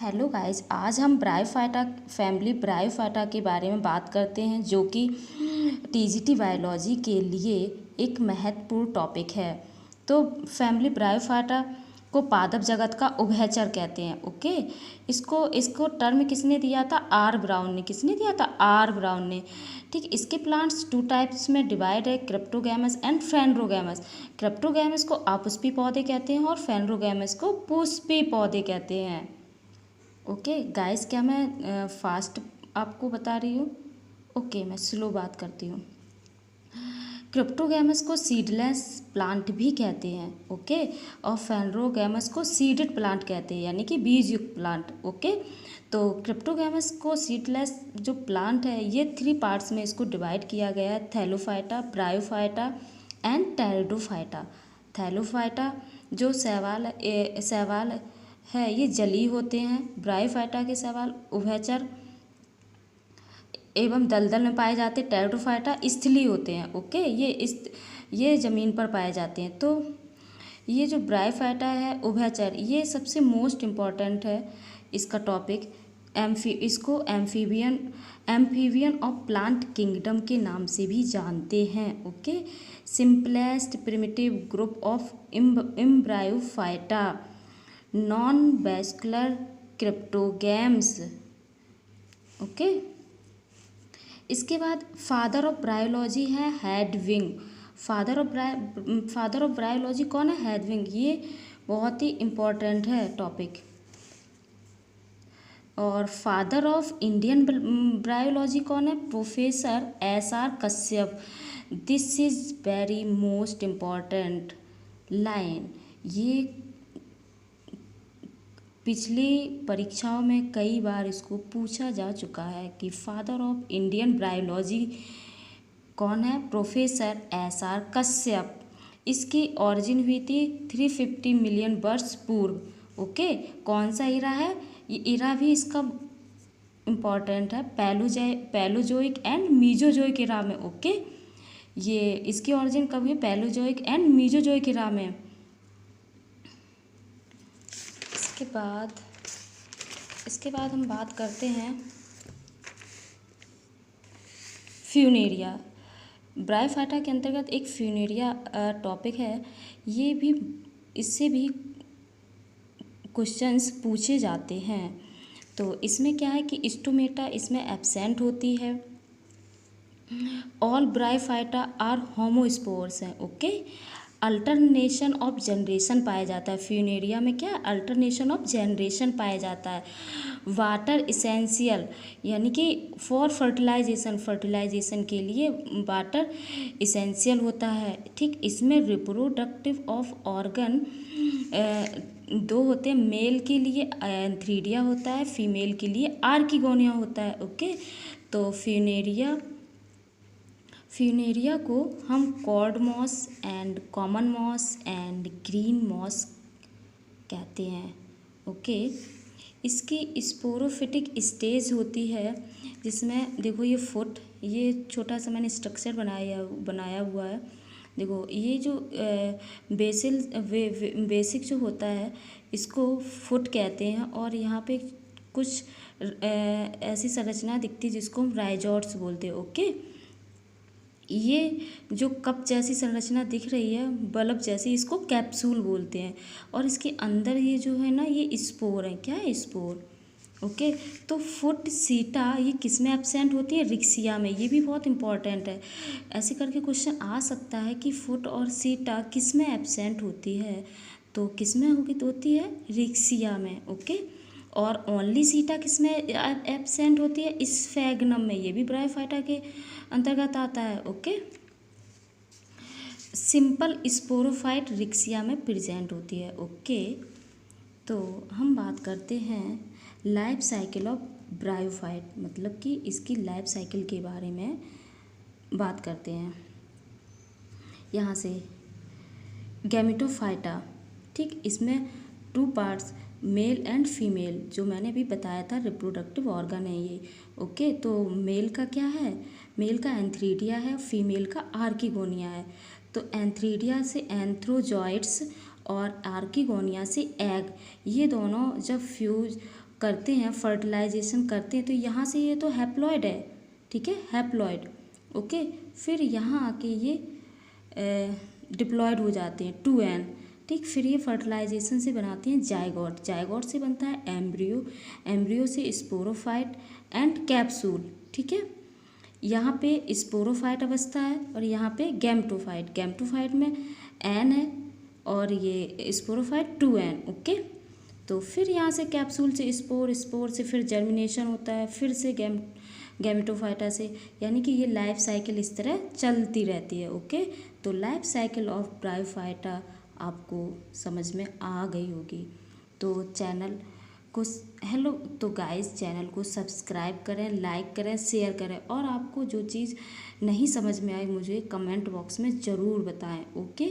Hello guys, आज हम bryophyta family bryophyta के बारे में बात करते हैं जो कि टीजीटी बायोलॉजी के लिए एक महत्वपूर्ण टॉपिक है। तो फैमिली ब्रायोफाइटा को पादप जगत का उभयचर कहते हैं। ओके, इसको टर्म किसने दिया था? आर ब्राउन ने। किसने दिया था? आर ब्राउन ने। ठीक, इसके प्लांट्स टू टाइप्स में डिवाइड है, क्रिप्टोगैमस एंड फेनरोगैमस। क्रिप्टोगैमस को अपुष्पी पौधे कहते हैं और फेनरोगैमस को पुष्पी पौधे कहते हैं। ओके गाइस, क्या मैं फास्ट आपको बता रही हूँ? ओके, मैं स्लो बात करती हूँ। क्रिप्टोगैमस को सीडलेस प्लांट भी कहते हैं। ओके, और फेनरोगैमस को सीडेड प्लांट कहते हैं, यानी कि बीज युक्त प्लांट। ओके, तो क्रिप्टोगैमस को सीडलेस जो प्लांट है, ये 3 पार्ट्स में इसको डिवाइड किया गया है: Thallophyta, bryophyta and pteridophyta. Thallophyta जो शैवाल है, ये जलीय होते हैं। ब्रायोफाइटा के शैवाल उभयचर एवं दलदल में पाए जाते हैं। टेरिडोफाइटा स्थलीय होते हैं। ओके, ये ज़मीन पर पाए जाते हैं। तो ये जो ब्रायोफाइटा है उभयचर, ये सबसे मोस्ट इम्पॉर्टेंट है इसका टॉपिक। इसको एम्फीबियन ऑफ प्लांट किंगडम के नाम से भी जानते हैं। Okay, simplest primitive group of embryophyta, non vascular cryptogams. Okay, इसके बाद फादर ऑफ ब्रायोलॉजी है हेडविग। फादर ऑफ ब्रायोलॉजी कौन है? हेडविग। ये बहुत ही इम्पोर्टेंट है टॉपिक। और फादर ऑफ इंडियन ब्रायोलॉजी कौन है? Professor SR Kashyap. This is very most important line. ये पिछली परीक्षाओं में कई बार इसको पूछा जा चुका है कि फादर ऑफ इंडियन ब्रायोलॉजी कौन है? Professor SR Kashyap. इसकी ऑरिजिन हुई थी 350 मिलियन वर्ष पूर्व। ओके, कौन सा इरा है? ये इरा भी इसका इम्पॉर्टेंट है, पैलोजोइक एंड मीजोजोइक इरा में। ओके, ये इसकी ऑरिजिन कब हुई? पैलोजोइक एंड मीजोजोइक इरा में। इसके बाद हम बात करते हैं फ्यूनेरिया। ब्रायोफाइटा के अंतर्गत एक फ्यूनेरिया टॉपिक है। ये भी इससे भी क्वेश्चंस पूछे जाते हैं। तो इसमें क्या है कि स्टोमेटा इसमें एब्सेंट होती है। ऑल ब्रायोफाइटा आर होमोस्पोर्स हैं। ओके, अल्टरनेशन ऑफ जनरेशन पाया जाता है फ्यूनेरिया में। क्या? अल्टरनेशन ऑफ जनरेशन पाया जाता है। वाटर इसेंशियल, यानी कि फॉर फर्टिलाइजेशन के लिए वाटर इसेंशियल होता है। ठीक, इसमें रिप्रोडक्टिव ऑफ ऑर्गन 2 होते हैं। मेल के लिए एंथ्रीडिया होता है, फीमेल के लिए आर्किगोनिया होता है। ओके, तो फ्यूनेरिया को हम cord moss and common moss and green moss कहते हैं। ओके, इसकी स्पोरोफिटिक स्टेज होती है, जिसमें देखो ये फुट, ये छोटा सा मैंने स्ट्रक्चर बनाया हुआ है। देखो ये जो बेसिक जो होता है, इसको फुट कहते हैं। और यहाँ पे कुछ ऐसी संरचना दिखती है जिसको हम राइजोट्स बोलते हैं। ओके, ये जो कप जैसी संरचना दिख रही है, बल्ब जैसी, इसको कैप्सूल बोलते हैं। और इसके अंदर ये जो है ना, ये स्पोर है। क्या है? स्पोर। ओके, तो फुट सीटा ये किस में एब्सेंट होती है? रिक्सिया में। ये भी बहुत इंपॉर्टेंट है, ऐसे करके क्वेश्चन आ सकता है कि फुट और सीटा किस में एब्सेंट होती है? तो किस में होती है? रिक्सिया में। ओके, और ओनली सीटा किस में एब्सेंट होती है? स्फेग्नम में। ये भी ब्रायोफाइटा के अंतर्गत आता है। ओके, सिंपल स्पोरोफाइट रिक्सिया में प्रेजेंट होती है। ओके, तो हम बात करते हैं लाइफ साइकिल ऑफ ब्रायोफाइट, मतलब कि इसकी लाइफ साइकिल के बारे में बात करते हैं। यहाँ से गैमेटोफाइटा। ठीक, इसमें 2 पार्ट्स, मेल एंड फीमेल, जो मैंने अभी बताया था रिप्रोडक्टिव ऑर्गन है ये। ओके, तो मेल का क्या है? मेल का एंथ्रीडिया है, फीमेल का आर्किगोनिया है। तो एंथ्रीडिया से एंथ्रोजॉइड्स और आर्किगोनिया से एग, ये दोनों जब फ्यूज करते हैं, फर्टिलाइजेशन करते हैं, तो यहाँ से ये तो हैप्लॉइड है, ठीक है, हैप्लॉइड, ओके। फिर यहाँ आके ये डिप्लॉयड हो जाते हैं 2n, ठीक। फिर ये फर्टिलाइजेशन से बनाते हैं जायगोट, जायगोट से बनता है एम्ब्रियो, एम्ब्रियो से स्पोरोफाइट एंड कैप्सूल, ठीक है। यहाँ पे स्पोरोफाइट अवस्था है और यहाँ पे गैमेटोफाइट, गैमेटोफाइट में n है और ये स्पोरोफाइट 2n, ओके। तो फिर यहाँ से कैप्सूल से स्पोर, स्पोर से फिर जर्मिनेशन होता है, फिर से गैमेटोफाइटा से, यानी कि ये लाइफ साइकिल इस तरह चलती रहती है, ओके। तो लाइफ साइकिल ऑफ ब्रायोफाइटा आपको समझ में आ गई होगी। तो चैनल को हेलो तो गाइस चैनल को सब्सक्राइब करें, लाइक करें, शेयर करें, और आपको जो चीज़ नहीं समझ में आई मुझे कमेंट बॉक्स में ज़रूर बताएं, ओके।